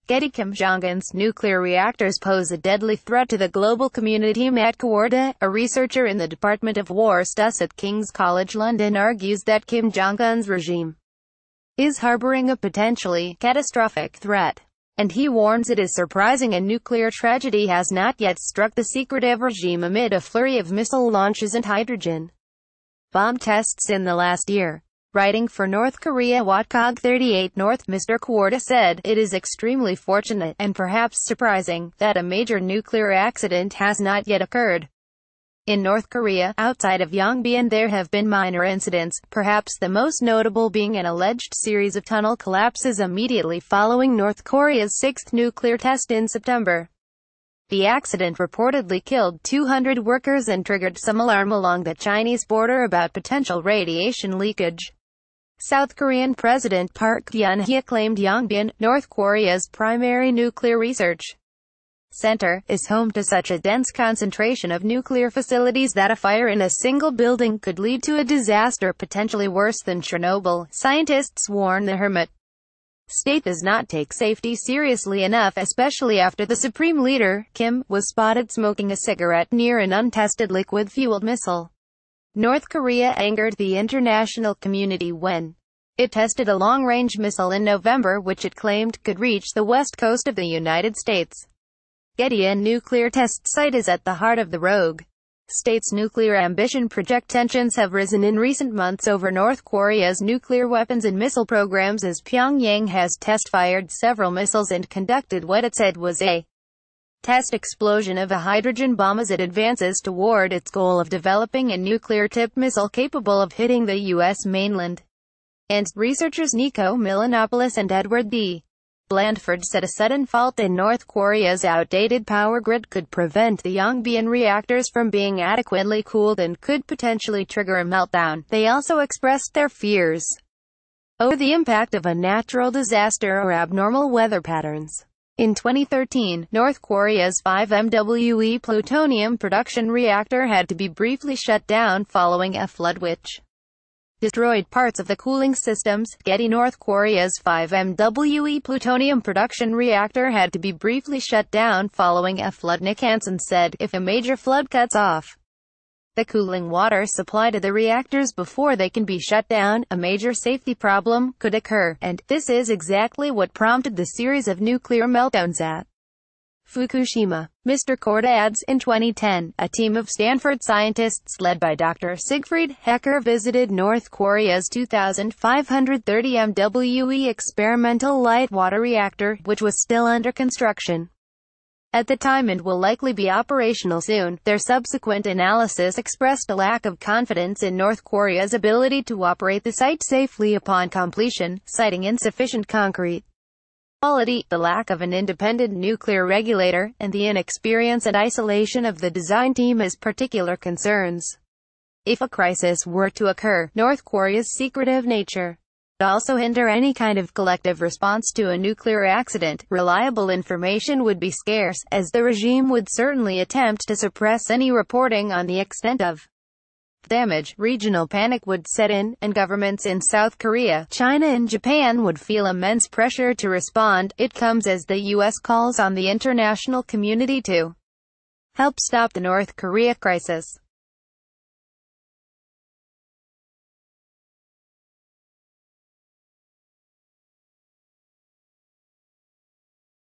GettyKim JongUns nuclear reactors pose a deadly threat to the global community. Matt Korda, a researcher in the Department of War Stus at King's College London, argues that Kim Jongun's regime is harboring a potentially catastrophic threat. And he warns it is surprising a nuclear tragedy has not yet struck the secretive regime amid a flurry of missile launches and hydrogen bomb tests in the last year. Writing for North Korea Watcog 38 North, Mr. Korda said, "It is extremely fortunate, and perhaps surprising, that a major nuclear accident has not yet occurred in North Korea. Outside of Yongbyon there have been minor incidents, perhaps the most notable being an alleged series of tunnel collapses immediately following North Korea's sixth nuclear test in September. The accident reportedly killed 200 workers and triggered some alarm along the Chinese border about potential radiation leakage." South Korean President Park Geun-hye claimed Yongbyon, North Korea's primary nuclear research center, is home to such a dense concentration of nuclear facilities that a fire in a single building could lead to a disaster potentially worse than Chernobyl. Scientists warn the hermit state does not take safety seriously enough, especially after the Supreme Leader, Kim, was spotted smoking a cigarette near an untested liquid-fueled missile. North Korea angered the international community when it tested a long-range missile in November which it claimed could reach the west coast of the United States. Getty nuclear test site is at the heart of the rogue state's nuclear ambition. Project tensions have risen in recent months over North Korea's nuclear weapons and missile programs as Pyongyang has test-fired several missiles and conducted what it said was a test explosion of a hydrogen bomb as it advances toward its goal of developing a nuclear-tipped missile capable of hitting the U.S. mainland. And researchers Nico Milanopoulos and Edward D. Blandford said a sudden fault in North Korea's outdated power grid could prevent the Yongbyon reactors from being adequately cooled and could potentially trigger a meltdown. They also expressed their fears over the impact of a natural disaster or abnormal weather patterns. In 2013, North Korea's 5 MWE plutonium production reactor had to be briefly shut down following a flood which destroyed parts of the cooling systems. Getty North Korea's 5 MWE plutonium production reactor had to be briefly shut down following a flood. Nick Hansen said, "If a major flood cuts off the cooling water supply to the reactors before they can be shut down, a major safety problem could occur, and this is exactly what prompted the series of nuclear meltdowns at Fukushima." Mr. Korda adds, in 2010, a team of Stanford scientists led by Dr. Siegfried Hecker visited North Korea's 2,530 MWE experimental light water reactor, which was still under construction at the time and will likely be operational soon. Their subsequent analysis expressed a lack of confidence in North Korea's ability to operate the site safely upon completion, citing insufficient concrete quality, the lack of an independent nuclear regulator, and the inexperience and isolation of the design team as particular concerns. If a crisis were to occur, North Korea's secretive nature would also hinder any kind of collective response to a nuclear accident. Reliable information would be scarce, as the regime would certainly attempt to suppress any reporting on the extent of damage. Regional panic would set in, and governments in South Korea, China and Japan would feel immense pressure to respond. It comes as the U.S. calls on the international community to help stop the North Korea crisis.